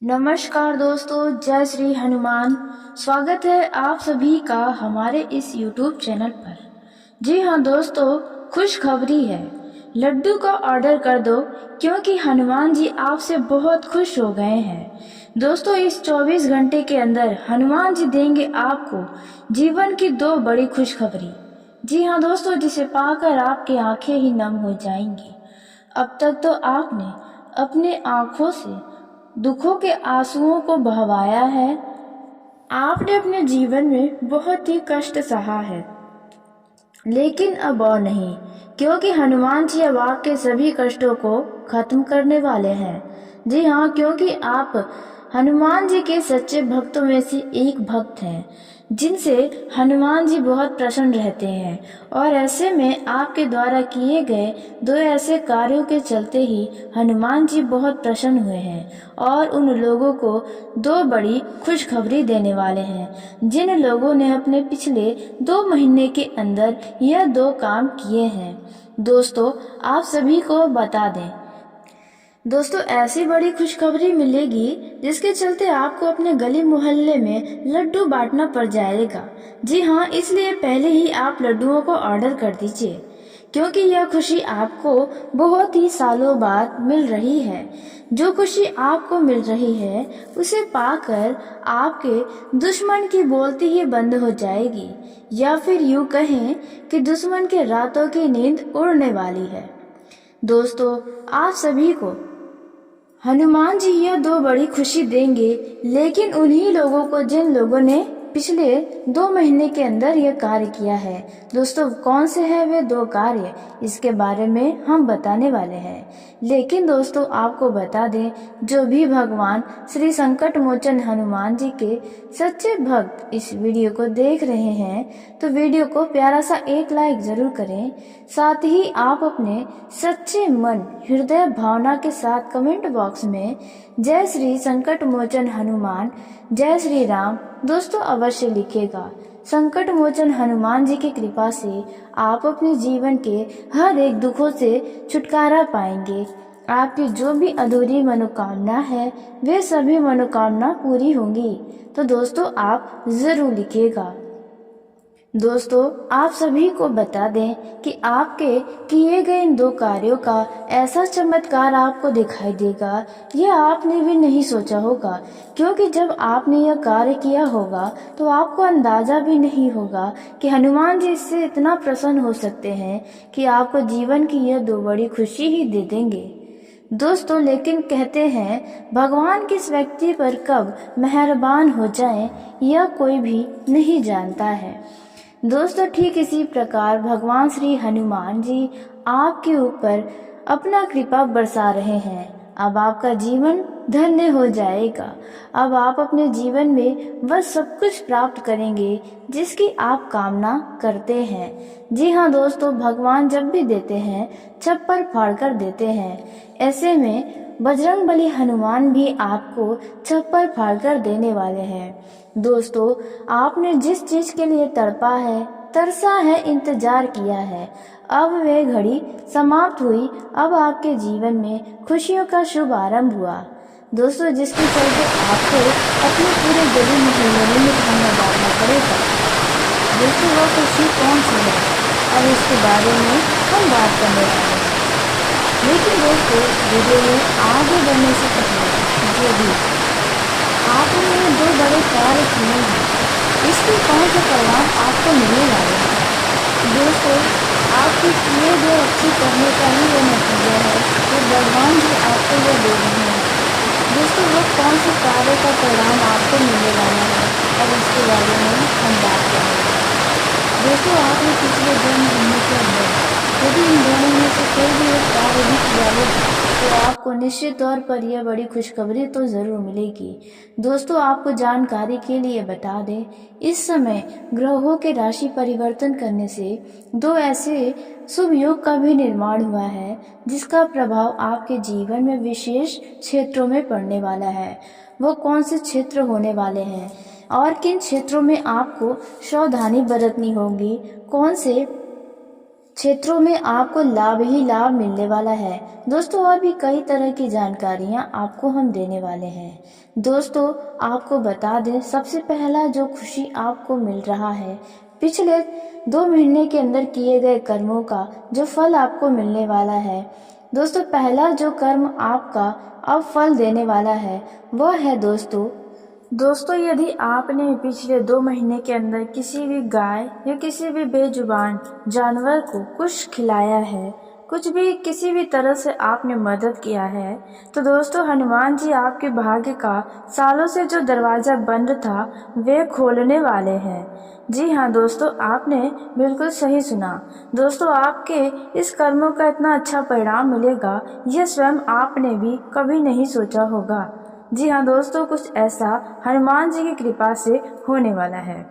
नमस्कार दोस्तों, जय श्री हनुमान। स्वागत है आप सभी का हमारे इस YouTube चैनल पर। जी हाँ दोस्तों, खुशखबरी है। लड्डू का ऑर्डर कर दो क्योंकि हनुमान जी आपसे बहुत खुश हो गए हैं। दोस्तों, इस 24 घंटे के अंदर हनुमान जी देंगे आपको जीवन की 2 बड़ी खुशखबरी। जी हाँ दोस्तों, जिसे पाकर आपकी आंखें ही नम हो जाएंगी। अब तक तो आपने अपने आंखों से दुखों के आंसुओं को बहवाया है। आपने अपने जीवन में बहुत ही कष्ट सहा है, लेकिन अब और नहीं, क्योंकि हनुमान जी अब आपके सभी कष्टों को खत्म करने वाले हैं। जी हाँ, क्योंकि आप हनुमान जी के सच्चे भक्तों में से एक भक्त हैं, जिनसे हनुमान जी बहुत प्रसन्न रहते हैं। और ऐसे में आपके द्वारा किए गए 2 ऐसे कार्यों के चलते ही हनुमान जी बहुत प्रसन्न हुए हैं और उन लोगों को 2 बड़ी खुशखबरी देने वाले हैं, जिन लोगों ने अपने पिछले 2 महीने के अंदर यह 2 काम किए हैं। दोस्तों, आप सभी को बता दें, दोस्तों ऐसी बड़ी खुशखबरी मिलेगी जिसके चलते आपको अपने गली मोहल्ले में लड्डू बांटना पड़ जाएगा। जी हाँ, इसलिए पहले ही आप लड्डुओं को ऑर्डर कर दीजिए, क्योंकि यह खुशी आपको बहुत ही सालों बाद मिल रही है। जो खुशी आपको मिल रही है उसे पाकर आपके दुश्मन की बोलती ही बंद हो जाएगी, या फिर यूं कहें कि दुश्मन के रातों की नींद उड़ने वाली है। दोस्तों, आप सभी को हनुमान जी यह 2 बड़ी खुशी देंगे, लेकिन उन्हीं लोगों को जिन लोगों ने पिछले 2 महीने के अंदर यह कार्य किया है। दोस्तों, कौन से हैं वे 2 कार्य, इसके बारे में हम बताने वाले हैं। लेकिन दोस्तों, आपको बता दें, जो भी भगवान श्री संकट मोचन हनुमान जी के सच्चे भक्त इस वीडियो को देख रहे हैं तो वीडियो को प्यारा सा एक लाइक जरूर करें। साथ ही आप अपने सच्चे मन हृदय भावना के साथ कमेंट बॉक्स में जय श्री संकट मोचन हनुमान, जय श्री राम दोस्तों अवश्य लिखेगा। संकट मोचन हनुमान जी की कृपा से आप अपने जीवन के हर एक दुखों से छुटकारा पाएंगे। आपकी जो भी अधूरी मनोकामना है वे सभी मनोकामना पूरी होंगी। तो दोस्तों, आप जरूर लिखिएगा। दोस्तों, आप सभी को बता दें कि आपके किए गए इन 2 कार्यों का ऐसा चमत्कार आपको दिखाई देगा, यह आपने भी नहीं सोचा होगा। क्योंकि जब आपने यह कार्य किया होगा तो आपको अंदाजा भी नहीं होगा कि हनुमान जी इससे इतना प्रसन्न हो सकते हैं कि आपको जीवन की यह 2 बड़ी खुशी ही दे देंगे। दोस्तों, लेकिन कहते हैं भगवान किस व्यक्ति पर कब मेहरबान हो जाएं, यह कोई भी नहीं जानता है। दोस्तों, ठीक इसी प्रकार भगवान श्री हनुमान जी आपके ऊपर अपना कृपा बरसा रहे हैं। अब आपका जीवन धन्य हो जाएगा। अब आप अपने जीवन में वह सब कुछ प्राप्त करेंगे जिसकी आप कामना करते हैं। जी हाँ दोस्तों, भगवान जब भी देते हैं छप्पर फाड़ कर देते हैं। ऐसे में बजरंग बली हनुमान भी आपको छप्पर फाड़ कर देने वाले हैं। दोस्तों, आपने जिस चीज के लिए तड़पा है, तरसा है, इंतजार किया है, अब वह घड़ी समाप्त हुई। अब आपके जीवन में खुशियों का शुभ आरंभ हुआ। दोस्तों, जिसके चलते आपको अपने पूरे गली मोहल्ले में मिठाइयाँ बांटना पड़ेगा। दोस्तों, वो खुशी कौन सी है, अब इसके बारे में हम बात करने वाले हैं। लेकिन दोस्तों, वीडियो में आगे बढ़ने से पहले जो भी आपने 2 बड़े कार्य किए हैं, इसके कौन से परिणाम आपको मिलने वाले हैं। दोस्तों, आपके किए गए अच्छे करने का ही वो नतीजा है कि भगवान जी आपको यह दे रहे हैं। दोस्तों, वो कौन से कार्य का परिणाम आपको मिलने वाला है, अब इसके बारे में हम बात करेंगे। दोस्तों, आपने पिछले 2 महीने के अंदर यदि इन दोनों में से कोई भी एक कार्य भी किया होगा तो आपको निश्चित तौर पर यह बड़ी खुशखबरी तो जरूर मिलेगी। दोस्तों, आपको जानकारी के लिए बता दें, इस समय ग्रहों के राशि परिवर्तन करने से 2 ऐसे शुभ योग का भी निर्माण हुआ है जिसका प्रभाव आपके जीवन में विशेष क्षेत्रों में पड़ने वाला है। वो कौन से क्षेत्र होने वाले हैं और किन क्षेत्रों में आपको सावधानी बरतनी होगी, कौन से क्षेत्रों में आपको लाभ ही लाभ मिलने वाला है। दोस्तों और भी कई तरह की जानकारियां आपको हम देने वाले हैं। दोस्तों आपको बता दें, सबसे पहला जो खुशी आपको मिल रहा है, पिछले 2 महीने के अंदर किए गए कर्मों का जो फल आपको मिलने वाला है। दोस्तों पहला जो कर्म आपका अब फल देने वाला है वह है दोस्तों यदि आपने पिछले 2 महीने के अंदर किसी भी गाय या किसी भी बेजुबान जानवर को कुछ खिलाया है, कुछ भी किसी भी तरह से आपने मदद किया है, तो दोस्तों हनुमान जी आपके भाग्य का सालों से जो दरवाज़ा बंद था वे खोलने वाले हैं। जी हाँ दोस्तों, आपने बिल्कुल सही सुना। दोस्तों आपके इस कर्मों का इतना अच्छा परिणाम मिलेगा, यह स्वयं आपने भी कभी नहीं सोचा होगा। जी हाँ दोस्तों, कुछ ऐसा हनुमान जी की कृपा से होने वाला है।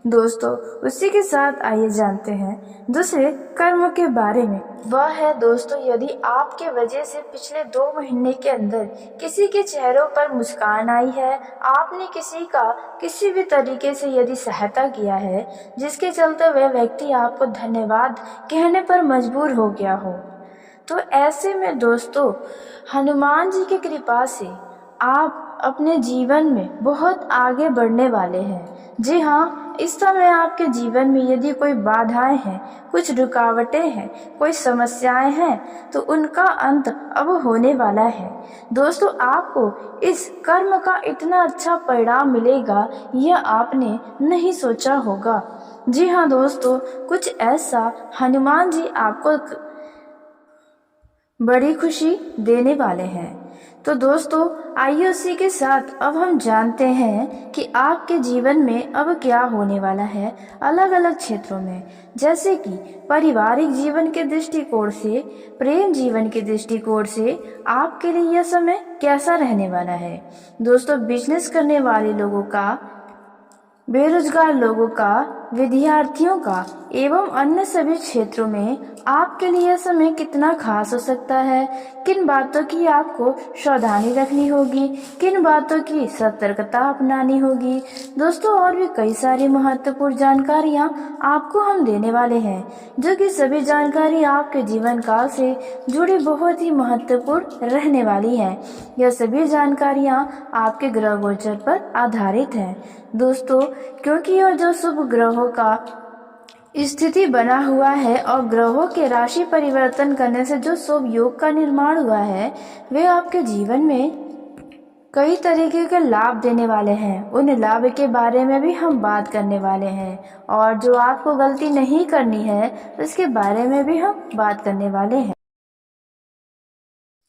दोस्तों उसी के साथ आइए जानते हैं दूसरे कर्म के बारे में। वह है दोस्तों, यदि आपके वजह से पिछले 2 महीने के अंदर किसी के चेहरों पर मुस्कान आई है, आपने किसी का किसी भी तरीके से यदि सहायता किया है, जिसके चलते वह व्यक्ति आपको धन्यवाद कहने पर मजबूर हो गया हो, तो ऐसे में दोस्तों हनुमान जी की कृपा से आप अपने जीवन में बहुत आगे बढ़ने वाले हैं। जी हाँ, इस समय आपके जीवन में यदि कोई बाधाएं हैं, कुछ रुकावटें हैं, कोई समस्याएं हैं, तो उनका अंत अब होने वाला है। दोस्तों आपको इस कर्म का इतना अच्छा परिणाम मिलेगा, यह आपने नहीं सोचा होगा। जी हाँ दोस्तों, कुछ ऐसा हनुमान जी आपको बड़ी खुशी देने वाले हैं। तो दोस्तों आइए उसी के साथ अब हम जानते हैं कि आपके जीवन में अब क्या होने वाला है अलग अलग क्षेत्रों में, जैसे कि पारिवारिक जीवन के दृष्टिकोण से, प्रेम जीवन के दृष्टिकोण से आपके लिए यह समय कैसा रहने वाला है। दोस्तों बिजनेस करने वाले लोगों का, बेरोजगार लोगों का, विद्यार्थियों का एवं अन्य सभी क्षेत्रों में आपके लिए समय कितना खास हो सकता है, किन बातों की आपको सावधानी रखनी होगी, किन बातों की सतर्कता अपनानी होगी। दोस्तों और भी कई सारी महत्वपूर्ण जानकारियां आपको हम देने वाले हैं, जो कि सभी जानकारी आपके जीवन काल से जुड़ी बहुत ही महत्वपूर्ण रहने वाली है। यह सभी जानकारियां आपके ग्रह गोचर पर आधारित है। दोस्तों क्योंकि यह जो शुभ ग्रहों का स्थिति बना हुआ है और ग्रहों के राशि परिवर्तन करने से जो शुभ योग का निर्माण हुआ है, वे आपके जीवन में कई तरीके के लाभ देने वाले हैं। उन लाभ के बारे में भी हम बात करने वाले हैं, और जो आपको गलती नहीं करनी है उसके बारे में भी हम बात करने वाले हैं।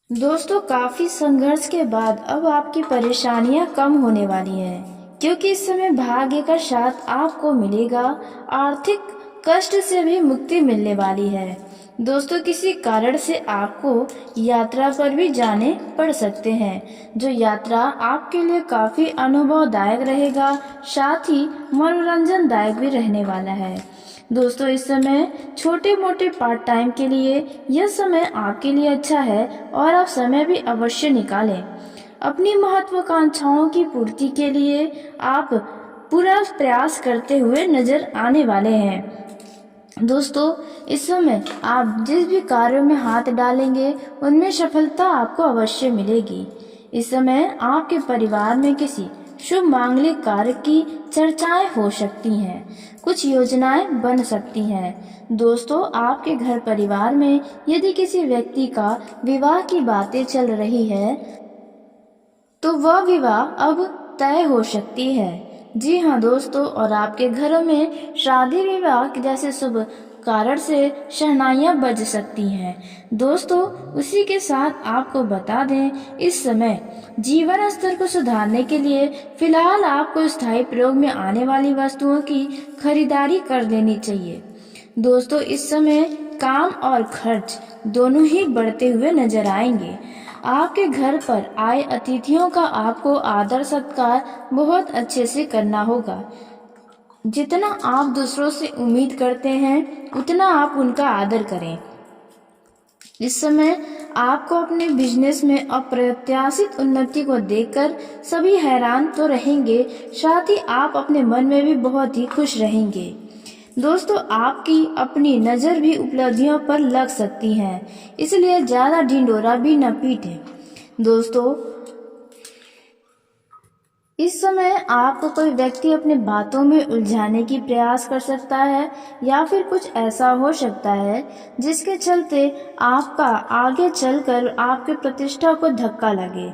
दोस्तों काफी संघर्ष के बाद अब आपकी परेशानियां कम होने वाली हैं, क्योंकि इस समय भाग्य का साथ आपको मिलेगा। आर्थिक कष्ट से भी मुक्ति मिलने वाली है। दोस्तों किसी कारण से आपको यात्रा पर भी जाने पड़ सकते हैं, जो यात्रा आपके लिए काफी अनुभवदायक रहेगा, साथ ही मनोरंजनदायक भी रहने वाला है। दोस्तों इस समय छोटे मोटे पार्ट टाइम के लिए यह समय आपके लिए अच्छा है, और आप समय भी अवश्य निकालें। अपनी महत्वाकांक्षाओं की पूर्ति के लिए आप पूरा प्रयास करते हुए नजर आने वाले हैं। दोस्तों इस समय आप जिस भी कार्य में हाथ डालेंगे उनमें सफलता आपको अवश्य मिलेगी। इस समय आपके परिवार में किसी शुभ मांगलिक कार्य की चर्चाएं हो सकती हैं, कुछ योजनाएं बन सकती हैं। दोस्तों आपके घर परिवार में यदि किसी व्यक्ति का विवाह की बातें चल रही है, तो वह विवाह अब तय हो सकती है। जी हाँ दोस्तों, और आपके घरों में शादी विवाह जैसे शुभ कारण से शहनाइयाँ बज सकती हैं। दोस्तों उसी के साथ आपको बता दें, इस समय जीवन स्तर को सुधारने के लिए फिलहाल आपको स्थायी प्रयोग में आने वाली वस्तुओं की खरीदारी कर लेनी चाहिए। दोस्तों इस समय काम और खर्च दोनों ही बढ़ते हुए नजर आएंगे। आपके घर पर आए अतिथियों का आपको आदर सत्कार बहुत अच्छे से करना होगा। जितना आप दूसरों से उम्मीद करते हैं उतना आप उनका आदर करें। इस समय आपको अपने बिजनेस में अप्रत्याशित उन्नति को देखकर सभी हैरान तो रहेंगे, साथ ही आप अपने मन में भी बहुत ही खुश रहेंगे। दोस्तों आपकी अपनी नज़र भी उपलब्धियों पर लग सकती है, इसलिए ज़्यादा ढिंढोरा भी न पीटें। दोस्तों इस समय आपको कोई व्यक्ति अपने बातों में उलझाने की प्रयास कर सकता है या फिर कुछ ऐसा हो सकता है जिसके चलते आपका आगे चलकर आपके प्रतिष्ठा को धक्का लगे।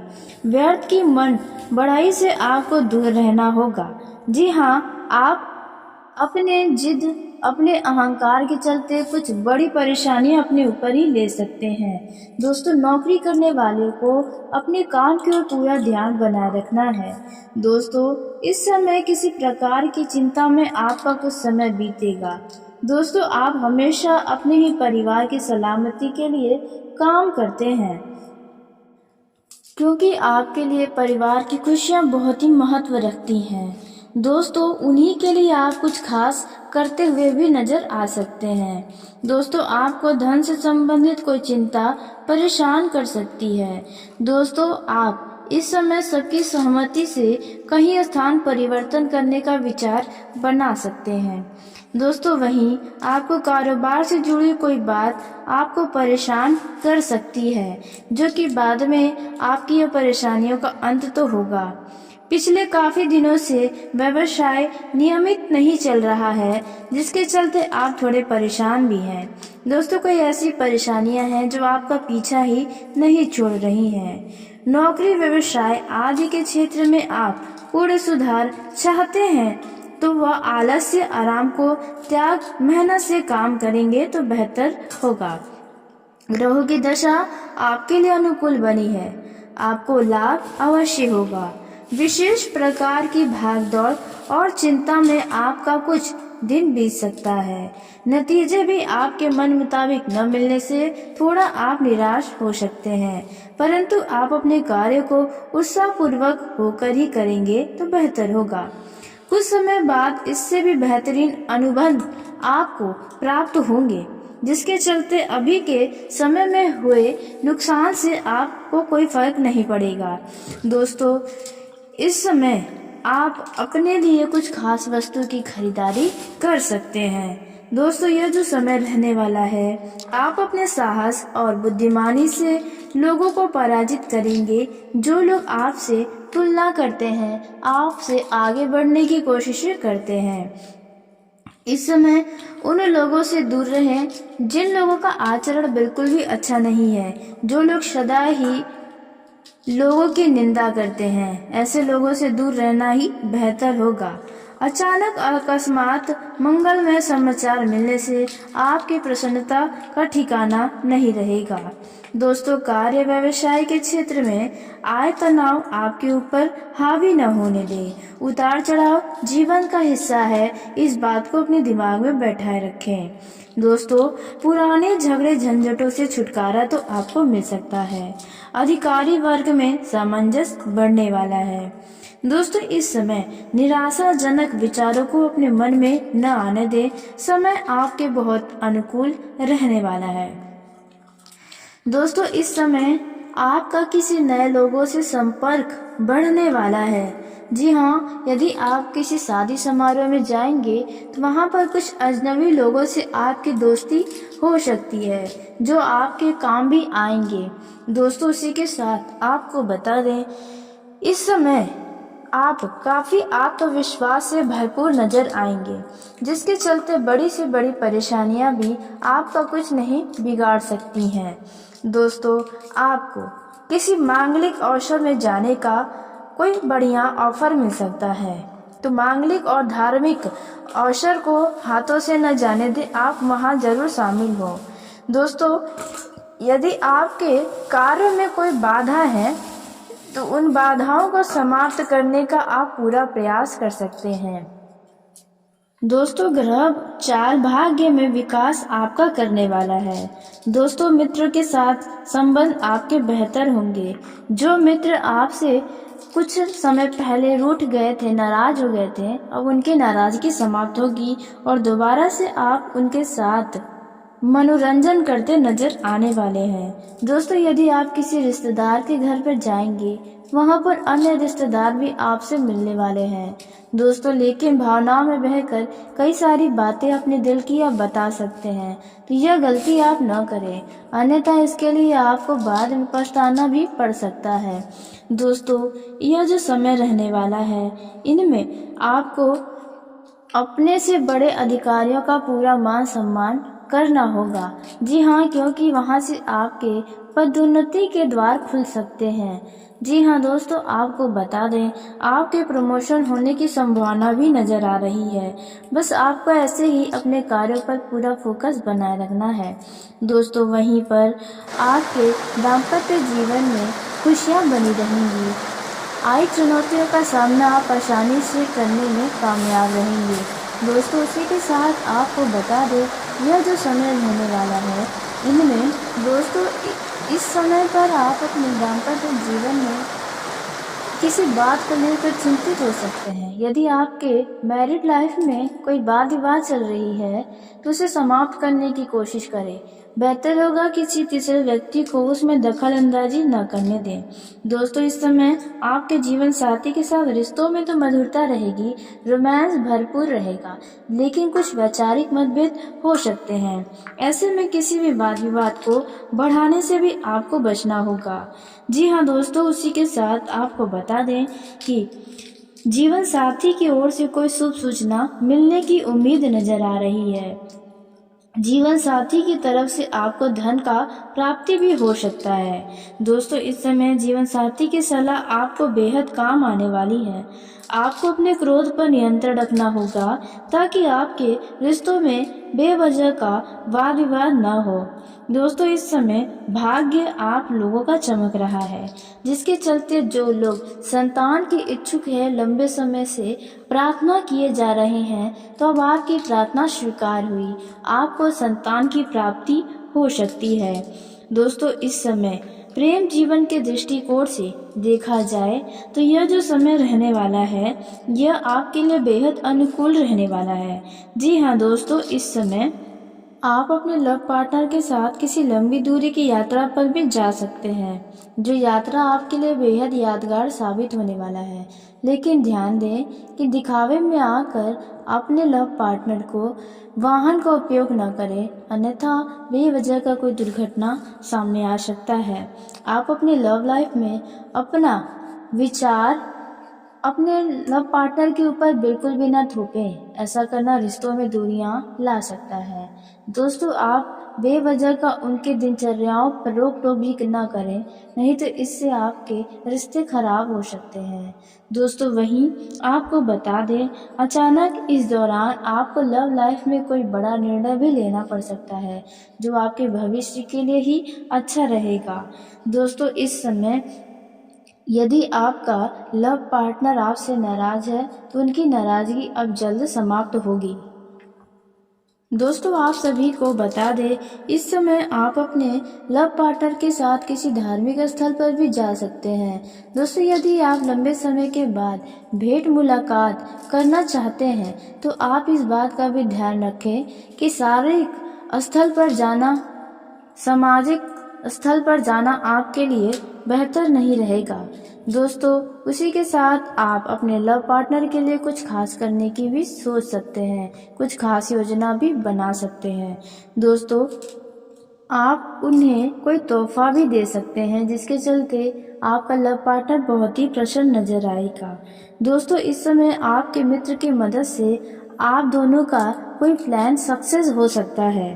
व्यर्थ की मन बढ़ाई से आपको दूर रहना होगा। जी हाँ, आप अपने जिद अपने अहंकार के चलते कुछ बड़ी परेशानियां अपने ऊपर ही ले सकते हैं। दोस्तों नौकरी करने वाले को अपने काम की ओर पूरा ध्यान बनाए रखना है। दोस्तों इस समय किसी प्रकार की चिंता में आपका कुछ समय बीतेगा। दोस्तों आप हमेशा अपने ही परिवार की सलामती के लिए काम करते हैं, क्योंकि आपके लिए परिवार की खुशियां बहुत ही महत्व रखती हैं। दोस्तों उन्हीं के लिए आप कुछ खास करते हुए भी नजर आ सकते हैं। दोस्तों आपको धन से संबंधित कोई चिंता परेशान कर सकती है। दोस्तों आप इस समय सबकी सहमति से कहीं स्थान परिवर्तन करने का विचार बना सकते हैं। दोस्तों वहीं आपको कारोबार से जुड़ी कोई बात आपको परेशान कर सकती है, जो कि बाद में आपकी ये परेशानियों का अंत तो होगा। पिछले काफी दिनों से व्यवसाय नियमित नहीं चल रहा है, जिसके चलते आप थोड़े परेशान भी हैं। दोस्तों कोई ऐसी परेशानियां हैं जो आपका पीछा ही नहीं छोड़ रही हैं। नौकरी व्यवसाय आदि के क्षेत्र में आप पूर्ण सुधार चाहते हैं तो वह आलस्य आराम को त्याग मेहनत से काम करेंगे तो बेहतर होगा। ग्रहों की दशा आपके लिए अनुकूल बनी है, आपको लाभ अवश्य होगा। विशेष प्रकार की भागदौड़ और चिंता में आपका कुछ दिन बीत सकता है। नतीजे भी आपके मन मुताबिक न मिलने से थोड़ा आप निराश हो सकते हैं, परंतु आप अपने कार्य को उत्साहपूर्वक होकर ही करेंगे तो बेहतर होगा। कुछ समय बाद इससे भी बेहतरीन अनुभव आपको प्राप्त होंगे, जिसके चलते अभी के समय में हुए नुकसान से आपको कोई फर्क नहीं पड़ेगा। दोस्तों इस समय आप अपने लिए कुछ खास वस्तु की खरीदारी कर सकते हैं। दोस्तों यह जो समय रहने वाला है, आप अपने साहस और बुद्धिमानी से लोगों को पराजित करेंगे। जो लोग आपसे तुलना करते हैं, आपसे आगे बढ़ने की कोशिशें करते हैं, इस समय उन लोगों से दूर रहें जिन लोगों का आचरण बिल्कुल भी अच्छा नहीं है, जो लोग सदा ही लोगों की निंदा करते हैं। ऐसे लोगों से दूर रहना ही बेहतर होगा। अचानक अकस्मात मंगलमय समाचार मिलने से आपकी प्रसन्नता का ठिकाना नहीं रहेगा। दोस्तों कार्य व्यवसाय के क्षेत्र में आय तनाव आपके ऊपर हावी न होने दें। उतार चढ़ाव जीवन का हिस्सा है, इस बात को अपने दिमाग में बैठाए रखें। दोस्तों पुराने झगड़े झंझटों से छुटकारा तो आपको मिल सकता है। अधिकारी वर्ग में सामंजस्य बढ़ने वाला है। दोस्तों इस समय निराशाजनक विचारों को अपने मन में न आने दें। समय आपके बहुत अनुकूल रहने वाला है। दोस्तों इस समय आपका किसी नए लोगों से संपर्क बढ़ने वाला है। जी हाँ, यदि आप किसी शादी समारोह में जाएंगे तो वहाँ पर कुछ अजनबी लोगों से आपकी दोस्ती हो सकती है, जो आपके काम भी आएंगे। दोस्तों इसी के साथ आपको बता दें, इस समय आप काफी आत्मविश्वास से भरपूर नजर आएंगे, जिसके चलते बड़ी से बड़ी परेशानियां भी आपका कुछ नहीं बिगाड़ सकती हैं। दोस्तों आपको किसी मांगलिक अवसर में जाने का कोई बढ़िया ऑफर मिल सकता है, तो मांगलिक और धार्मिक अवसर को हाथों से न जाने दें, आप वहां जरूर शामिल हो। दोस्तों यदि आपके कार्य में कोई बाधा है तो उन बाधाओं को समाप्त करने का आप पूरा प्रयास कर सकते हैं। दोस्तों ग्रह चार भाग्य में विकास आपका करने वाला है। दोस्तों मित्रों के साथ संबंध आपके बेहतर होंगे। जो मित्र आपसे कुछ समय पहले रूठ गए थे, नाराज हो गए थे, अब उनकी नाराजगी समाप्त होगी और दोबारा से आप उनके साथ मनोरंजन करते नजर आने वाले हैं। दोस्तों यदि आप किसी रिश्तेदार के घर पर जाएंगे, वहाँ पर अन्य रिश्तेदार भी आपसे मिलने वाले हैं दोस्तों, लेकिन भावनाओं में बहकर कई सारी बातें अपने दिल की आप बता सकते हैं, तो यह गलती आप न करें, अन्यथा इसके लिए आपको बाद में पछताना भी पड़ सकता है। दोस्तों, यह जो समय रहने वाला है, इनमें आपको अपने से बड़े अधिकारियों का पूरा मान सम्मान करना होगा। जी हाँ, क्योंकि वहाँ से आपके पदोन्नति के द्वार खुल सकते हैं। जी हाँ दोस्तों, आपको बता दें, आपके प्रमोशन होने की संभावना भी नजर आ रही है। बस आपको ऐसे ही अपने कार्यों पर पूरा फोकस बनाए रखना है। दोस्तों, वहीं पर आपके दाम्पत्य जीवन में खुशियाँ बनी रहेंगी। आई चुनौतियों का सामना आप आसानी से करने में कामयाब रहेंगे। दोस्तों, उसी के साथ आपको बता दें, यह जो समय रहने वाला है, इनमें दोस्तों इस समय पर आप अपने दाम्पत्य जीवन में किसी बात को लेकर चिंतित हो सकते हैं। यदि आपके मैरिड लाइफ में कोई वाद विवाद चल रही है, तो उसे समाप्त करने की कोशिश करें। बेहतर होगा किसी तीसरे व्यक्ति को उसमें दखल अंदाजी न करने दें। दोस्तों, इस समय आपके जीवन साथी के साथ रिश्तों में तो मधुरता रहेगी, रोमांस भरपूर रहेगा, लेकिन कुछ वैचारिक मतभेद हो सकते हैं। ऐसे में किसी भी वाद विवाद को बढ़ाने से भी आपको बचना होगा। जी हाँ दोस्तों, उसी के साथ आपको बता दें कि जीवन साथी की ओर से कोई शुभ सूचना मिलने की उम्मीद नजर आ रही है। जीवन साथी की तरफ से आपको धन का प्राप्ति भी हो सकता है। दोस्तों, इस समय जीवन साथी की सलाह आपको बेहद काम आने वाली है। आपको अपने क्रोध पर नियंत्रण रखना होगा, ताकि आपके रिश्तों में बेवजह का वाद विवाद न हो। दोस्तों, इस समय भाग्य आप लोगों का चमक रहा है, जिसके चलते जो लोग संतान के इच्छुक है, लंबे समय से प्रार्थना किए जा रहे हैं, तो अब आपकी प्रार्थना स्वीकार हुई। आपको संतान की प्राप्ति हो सकती है। दोस्तों, इस समय प्रेम जीवन के दृष्टिकोण से देखा जाए तो यह जो समय रहने वाला है, यह आपके लिए बेहद अनुकूल रहने वाला है। जी हाँ दोस्तों, इस समय आप अपने लव पार्टनर के साथ किसी लंबी दूरी की यात्रा पर भी जा सकते हैं, जो यात्रा आपके लिए बेहद यादगार साबित होने वाला है। लेकिन ध्यान दें कि दिखावे में आकर अपने लव पार्टनर को वाहन का उपयोग न करें, अन्यथा बेवजह का कोई दुर्घटना सामने आ सकता है। आप अपने लव लाइफ में अपना विचार अपने लव पार्टनर के ऊपर बिल्कुल भी ना थोपें। ऐसा करना रिश्तों में दूरियां ला सकता है। दोस्तों, आप बेवजह का उनके दिनचर्याओं पर रोक टोक भी ना करें, नहीं तो इससे आपके रिश्ते खराब हो सकते हैं। दोस्तों, वहीं आपको बता दें, अचानक इस दौरान आपको लव लाइफ में कोई बड़ा निर्णय भी लेना पड़ सकता है, जो आपके भविष्य के लिए ही अच्छा रहेगा। दोस्तों, इस समय यदि आपका लव पार्टनर आपसे नाराज है, तो उनकी नाराजगी अब जल्द समाप्त होगी। दोस्तों, आप सभी को बता दें, इस समय आप अपने लव पार्टनर के साथ किसी धार्मिक स्थल पर भी जा सकते हैं। दोस्तों, यदि आप लंबे समय के बाद भेंट मुलाकात करना चाहते हैं, तो आप इस बात का भी ध्यान रखें कि शारीरिक स्थल पर जाना, सामाजिक स्थल पर जाना आपके लिए बेहतर नहीं रहेगा। दोस्तों, उसी के साथ आप अपने लव पार्टनर के लिए कुछ खास करने की भी सोच सकते हैं, कुछ खास योजना भी बना सकते हैं। दोस्तों, आप उन्हें कोई तोहफा भी दे सकते हैं, जिसके चलते आपका लव पार्टनर बहुत ही प्रसन्न नजर आएगा। दोस्तों, इस समय आपके मित्र की मदद से आप दोनों का कोई प्लान सक्सेस हो सकता है।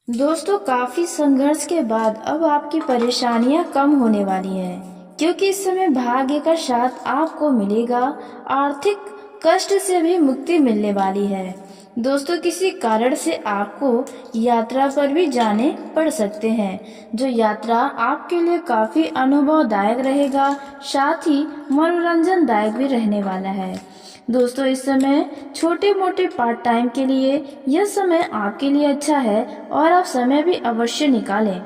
दोस्तों, काफी संघर्ष के बाद अब आपकी परेशानियां कम होने वाली हैं, क्योंकि इस समय भाग्य का साथ आपको मिलेगा। आर्थिक कष्ट से भी मुक्ति मिलने वाली है। दोस्तों, किसी कारण से आपको यात्रा पर भी जाने पड़ सकते हैं, जो यात्रा आपके लिए काफी अनुभवदायक रहेगा, साथ ही मनोरंजनदायक भी रहने वाला है। दोस्तों, इस समय छोटे मोटे पार्ट टाइम के लिए यह समय आपके लिए अच्छा है, और आप समय भी अवश्य निकालें।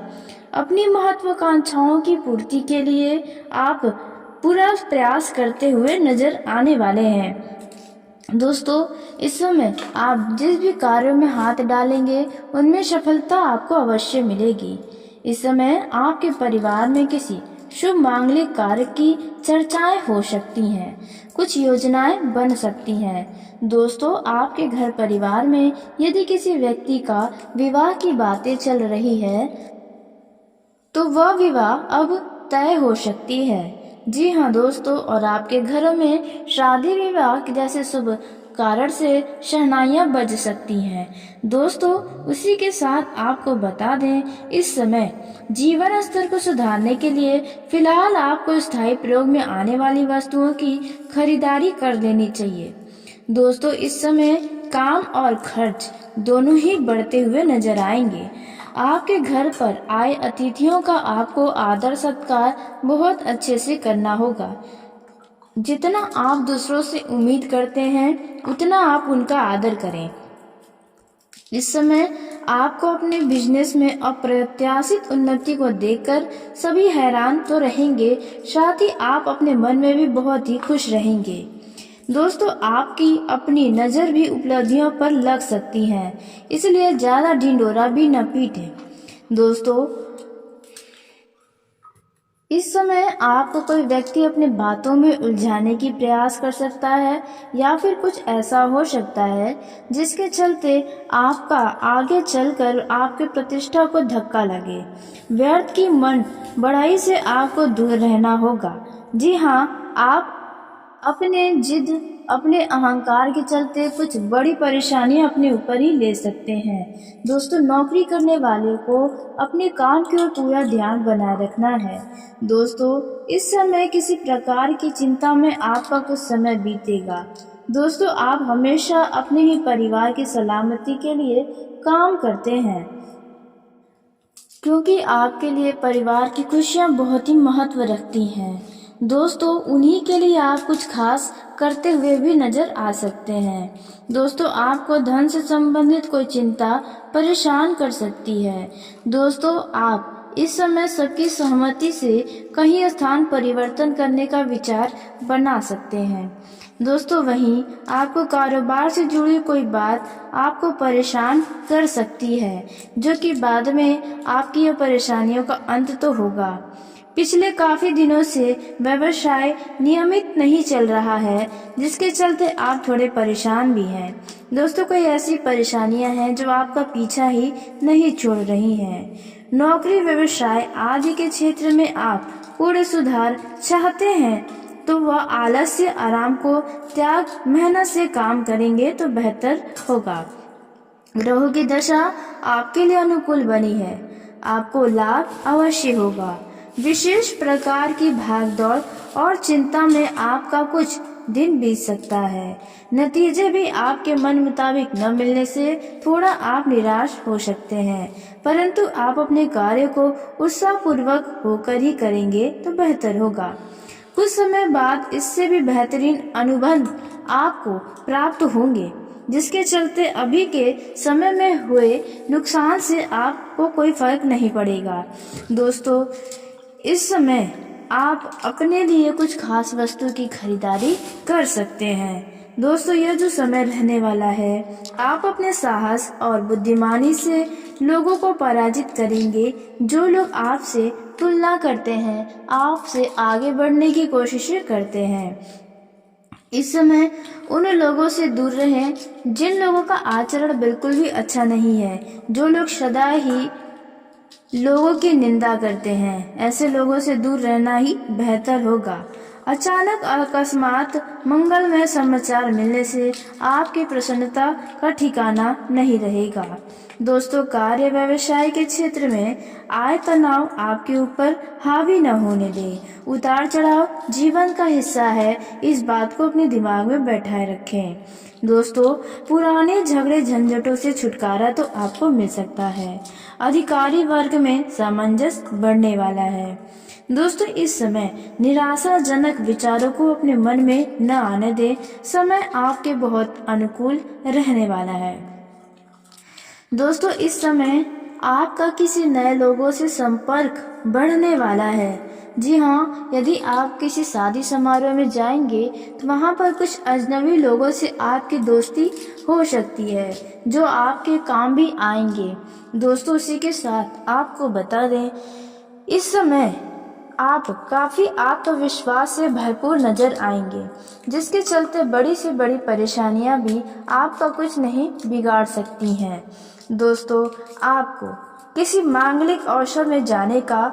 अपनी महत्वाकांक्षाओं की पूर्ति के लिए आप पूरा प्रयास करते हुए नजर आने वाले हैं। दोस्तों, इस समय आप जिस भी कार्यों में हाथ डालेंगे, उनमें सफलता आपको अवश्य मिलेगी। इस समय आपके परिवार में किसी शुभ मांगलिक कार्य की चर्चाएं हो सकती हैं। कुछ योजनाएं बन सकती हैं। दोस्तों, आपके घर परिवार में यदि किसी व्यक्ति का विवाह की बातें चल रही है तो वह विवाह अब तय हो सकती है। जी हाँ दोस्तों, और आपके घरों में शादी विवाह जैसे शुभ कारण से शहनाइयाँ बज सकती हैं। दोस्तों, उसी के साथ आपको बता दें, इस समय जीवन स्तर को सुधारने के लिए फिलहाल आपको स्थायी प्रयोग में आने वाली वस्तुओं की खरीदारी कर लेनी चाहिए। दोस्तों, इस समय काम और खर्च दोनों ही बढ़ते हुए नजर आएंगे। आपके घर पर आए अतिथियों का आपको आदर सत्कार बहुत अच्छे से करना होगा। जितना आप दूसरों से उम्मीद करते हैं उतना आप उनका आदर करें। इस समय आपको अपने बिजनेस में अप्रत्याशित उन्नति को देखकर सभी हैरान तो रहेंगे, साथ ही आप अपने मन में भी बहुत ही खुश रहेंगे। दोस्तों, आपकी अपनी नज़र भी उपलब्धियों पर लग सकती है, इसलिए ज़्यादा ढिंढोरा भी न पीटें। दोस्तों, इस समय आपको कोई व्यक्ति अपने बातों में उलझाने की प्रयास कर सकता है या फिर कुछ ऐसा हो सकता है जिसके चलते आपका आगे चलकर आपके प्रतिष्ठा को धक्का लगे। व्यर्थ की मन बढ़ाई से आपको दूर रहना होगा। जी हाँ, आप अपने जिद अपने अहंकार के चलते कुछ बड़ी परेशानियां अपने ऊपर ही ले सकते हैं। दोस्तों, नौकरी करने वाले को अपने काम की ओर पूरा ध्यान बनाए रखना है। दोस्तों, इस समय किसी प्रकार की चिंता में आपका कुछ समय बीतेगा। दोस्तों, आप हमेशा अपने ही परिवार की सलामती के लिए काम करते हैं, क्योंकि आपके लिए परिवार की खुशियां बहुत ही महत्व रखती हैं। दोस्तों, उन्हीं के लिए आप कुछ खास करते हुए भी नजर आ सकते हैं। दोस्तों, आपको धन से संबंधित कोई चिंता परेशान कर सकती है। दोस्तों, आप इस समय सबकी सहमति से कहीं स्थान परिवर्तन करने का विचार बना सकते हैं। दोस्तों, वहीं आपको कारोबार से जुड़ी कोई बात आपको परेशान कर सकती है, जो कि बाद में आपकी ये परेशानियों का अंत तो होगा। पिछले काफी दिनों से व्यवसाय नियमित नहीं चल रहा है, जिसके चलते आप थोड़े परेशान भी हैं। दोस्तों, कोई ऐसी परेशानियां हैं जो आपका पीछा ही नहीं छोड़ रही हैं। नौकरी, व्यवसाय आदि के क्षेत्र में आप पूर्ण सुधार चाहते हैं तो वह आलस्य, आराम को त्याग मेहनत से काम करेंगे तो बेहतर होगा। ग्रहों की दशा आपके लिए अनुकूल बनी है, आपको लाभ अवश्य होगा। विशेष प्रकार की भागदौड़ और चिंता में आपका कुछ दिन बीत सकता है। नतीजे भी आपके मन मुताबिक न मिलने से थोड़ा आप निराश हो सकते हैं, परंतु आप अपने कार्य को उत्साहपूर्वक होकर ही करेंगे तो बेहतर होगा। कुछ समय बाद इससे भी बेहतरीन अनुबंध आपको प्राप्त होंगे, जिसके चलते अभी के समय में हुए नुकसान से आपको कोई फर्क नहीं पड़ेगा। दोस्तों, इस समय आप अपने लिए कुछ खास वस्तु की खरीदारी कर सकते हैं। दोस्तों, यह जो समय रहने वाला है, आप अपने साहस और बुद्धिमानी से लोगों को पराजित करेंगे। जो लोग आपसे तुलना करते हैं, आपसे आगे बढ़ने की कोशिशें करते हैं। इस समय उन लोगों से दूर रहें जिन लोगों का आचरण बिल्कुल भी अच्छा नहीं है, जो लोग सदा ही लोगों की निंदा करते हैं। ऐसे लोगों से दूर रहना ही बेहतर होगा। अचानक अकस्मात मंगलमय समाचार मिलने से आपकी प्रसन्नता का ठिकाना नहीं रहेगा। दोस्तों, कार्य व्यवसाय के क्षेत्र में आय तनाव आपके ऊपर हावी न होने दें। उतार चढ़ाव जीवन का हिस्सा है, इस बात को अपने दिमाग में बैठाए रखें। दोस्तों, पुराने झगड़े झंझटों से छुटकारा तो आपको मिल सकता है। अधिकारी वर्ग में सामंजस्य बढ़ने वाला है। दोस्तों, इस समय निराशाजनक विचारों को अपने मन में न आने दें। समय आपके बहुत अनुकूल रहने वाला है। दोस्तों, इस समय आपका किसी नए लोगों से संपर्क बढ़ने वाला है। जी हाँ, यदि आप किसी शादी समारोह में जाएंगे तो वहाँ पर कुछ अजनबी लोगों से आपकी दोस्ती हो सकती है, जो आपके काम भी आएंगे। दोस्तों, उसी के साथ आपको बता दें, इस समय आप काफ़ी आत्मविश्वास से भरपूर नजर आएंगे, जिसके चलते बड़ी से बड़ी परेशानियां भी आपका कुछ नहीं बिगाड़ सकती हैं। दोस्तों, आपको किसी मांगलिक अवसर में जाने का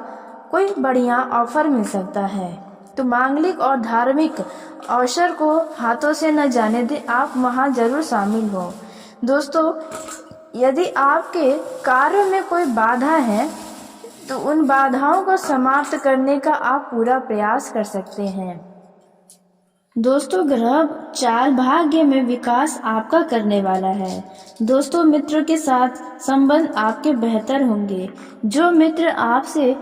कोई बढ़िया ऑफर मिल सकता है, तो मांगलिक और धार्मिक अवसर को हाथों से न जाने दें, आप वहां जरूर शामिल हो। दोस्तों, यदि आपके कार्य में कोई बाधा है तो उन बाधाओं को समाप्त करने का आप पूरा प्रयास कर सकते हैं। दोस्तों, ग्रह चाल भाग्य में विकास आपका करने वाला है। दोस्तों, मित्रों के साथ संबंध आपके बेहतर होंगे। जो मित्र आपसे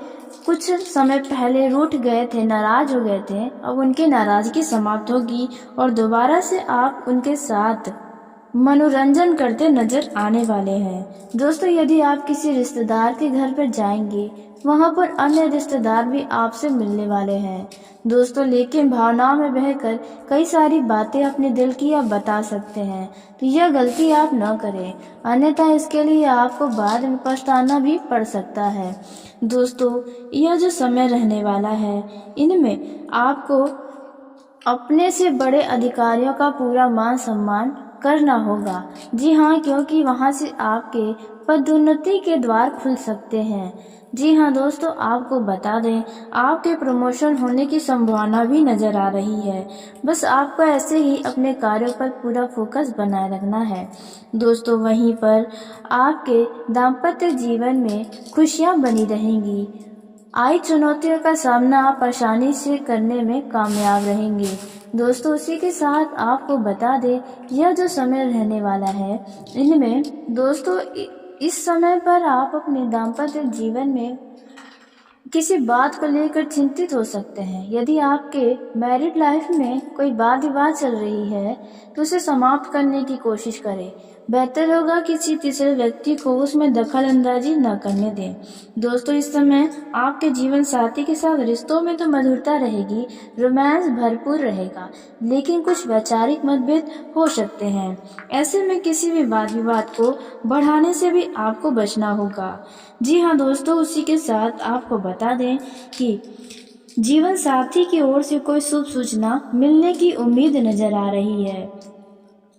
कुछ समय पहले रूठ गए थे, नाराज हो गए थे, अब उनकी नाराजगी समाप्त होगी और दोबारा से आप उनके साथ मनोरंजन करते नजर आने वाले हैं। दोस्तों, यदि आप किसी रिश्तेदार के घर पर जाएंगे, वहां पर अन्य रिश्तेदार भी आपसे मिलने वाले हैं। दोस्तों, लेकिन भावनाओं में बहकर कई सारी बातें अपने दिल की आप बता सकते हैं, तो यह गलती आप न करें, अन्यथा इसके लिए आपको बाद में पछताना भी पड़ सकता है। दोस्तों, यह जो समय रहने वाला है, इनमें आपको अपने से बड़े अधिकारियों का पूरा मान सम्मान करना होगा। जी हाँ, क्योंकि वहां से आपके पदोन्नति के द्वार खुल सकते हैं। जी हाँ दोस्तों, आपको बता दें, आपके प्रमोशन होने की संभावना भी नजर आ रही है। बस आपको ऐसे ही अपने कार्यों पर पूरा फोकस बनाए रखना है। दोस्तों, वहीं पर आपके दाम्पत्य जीवन में खुशियां बनी रहेंगी। आई चुनौतियों का सामना आप आसानी से करने में कामयाब रहेंगे। दोस्तों, उसी के साथ आपको बता दें, यह जो समय रहने वाला है, इनमें दोस्तों इस समय पर आप अपने दाम्पत्य जीवन में किसी बात को लेकर चिंतित हो सकते हैं। यदि आपके मैरिड लाइफ में कोई वाद विवाद चल रही है तो उसे समाप्त करने की कोशिश करें। बेहतर होगा किसी तीसरे व्यक्ति को उसमें दखल अंदाजी न करने दें। दोस्तों, इस समय आपके जीवन साथी के साथ रिश्तों में तो मधुरता रहेगी, रोमांस भरपूर रहेगा, लेकिन कुछ वैचारिक मतभेद हो सकते हैं। ऐसे में किसी भी वाद विवाद को बढ़ाने से भी आपको बचना होगा। जी हाँ दोस्तों, उसी के साथ आपको बता दें कि जीवन साथी की ओर से कोई शुभ सूचना मिलने की उम्मीद नजर आ रही है।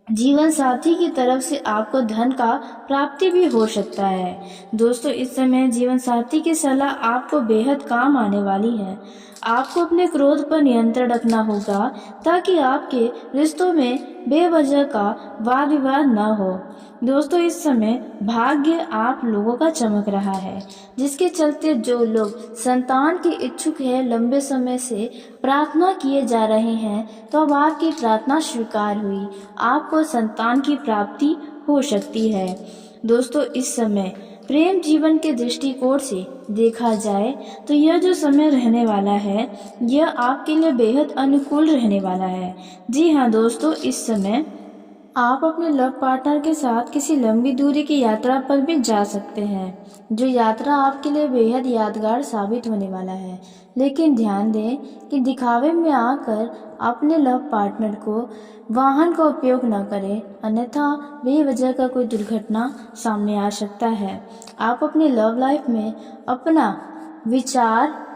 जीवन साथी की तरफ से आपको धन का प्राप्ति भी हो सकता है। दोस्तों, इस समय जीवन साथी की सलाह आपको बेहद काम आने वाली है। आपको अपने क्रोध पर नियंत्रण रखना होगा ताकि आपके रिश्तों में बेवजह का वाद विवाद न हो। दोस्तों, इस समय भाग्य आप लोगों का चमक रहा है, जिसके चलते जो लोग संतान के इच्छुक हैं, लंबे समय से प्रार्थना किए जा रहे हैं, तो अब आपकी प्रार्थना स्वीकार हुई, आपको संतान की प्राप्ति हो सकती है। दोस्तों, इस समय प्रेम जीवन के दृष्टिकोण से देखा जाए तो यह जो समय रहने वाला है, यह आपके लिए बेहद अनुकूल रहने वाला है। जी हाँ दोस्तों, इस समय आप अपने लव पार्टनर के साथ किसी लंबी दूरी की यात्रा पर भी जा सकते हैं, जो यात्रा आपके लिए बेहद यादगार साबित होने वाला है। लेकिन ध्यान दें कि दिखावे में आकर अपने लव पार्टनर को वाहन का उपयोग न करें, अन्यथा बेवजह का कोई दुर्घटना सामने आ सकता है। आप अपने लव लाइफ में अपना विचार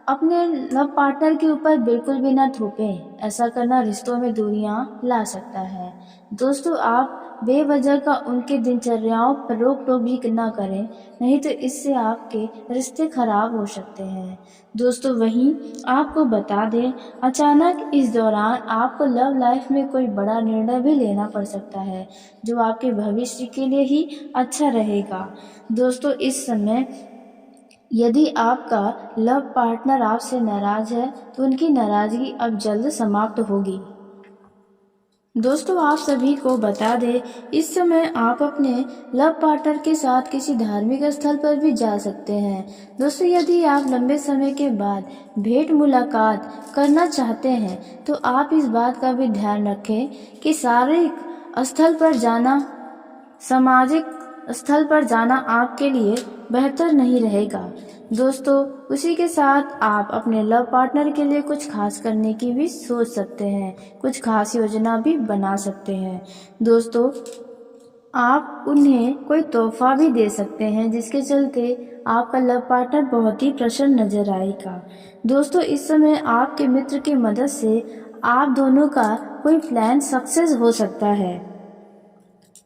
अपने लव पार्टनर के ऊपर बिल्कुल भी ना थोपें। ऐसा करना रिश्तों में दूरियां ला सकता है। दोस्तों, आप बेवजह का उनके दिनचर्याओं पर रोक टोक भी ना करें, नहीं तो इससे आपके रिश्ते खराब हो सकते हैं। दोस्तों, वहीं आपको बता दें, अचानक इस दौरान आपको लव लाइफ में कोई बड़ा निर्णय भी लेना पड़ सकता है, जो आपके भविष्य के लिए ही अच्छा रहेगा। दोस्तों, इस समय यदि आपका लव पार्टनर आपसे नाराज है तो उनकी नाराजगी अब जल्द समाप्त होगी। दोस्तों, आप सभी को बता दें, इस समय आप अपने लव पार्टनर के साथ किसी धार्मिक स्थल पर भी जा सकते हैं। दोस्तों, यदि आप लंबे समय के बाद भेंट मुलाकात करना चाहते हैं तो आप इस बात का भी ध्यान रखें कि शारीरिक स्थल पर जाना, सामाजिक स्थल पर जाना आपके लिए बेहतर नहीं रहेगा। दोस्तों, उसी के साथ आप अपने लव पार्टनर के लिए कुछ खास करने की भी सोच सकते हैं, कुछ खास योजना भी बना सकते हैं। दोस्तों, आप उन्हें कोई तोहफा भी दे सकते हैं जिसके चलते आपका लव पार्टनर बहुत ही प्रसन्न नजर आएगा। दोस्तों, इस समय आपके मित्र की मदद से आप दोनों का कोई प्लान सक्सेस हो सकता है।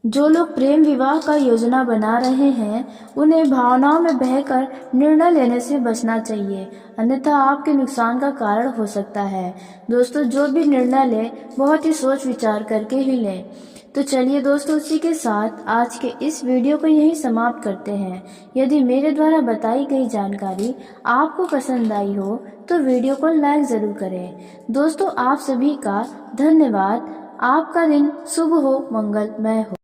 जो लोग प्रेम विवाह का योजना बना रहे हैं उन्हें भावनाओं में बहकर निर्णय लेने से बचना चाहिए, अन्यथा आपके नुकसान का कारण हो सकता है। दोस्तों, जो भी निर्णय लें बहुत ही सोच विचार करके ही लें। तो चलिए दोस्तों, उसी के साथ आज के इस वीडियो को यहीं समाप्त करते हैं। यदि मेरे द्वारा बताई गई जानकारी आपको पसंद आई हो तो वीडियो को लाइक ज़रूर करें। दोस्तों, आप सभी का धन्यवाद। आपका दिन शुभ हो, मंगलमय हो।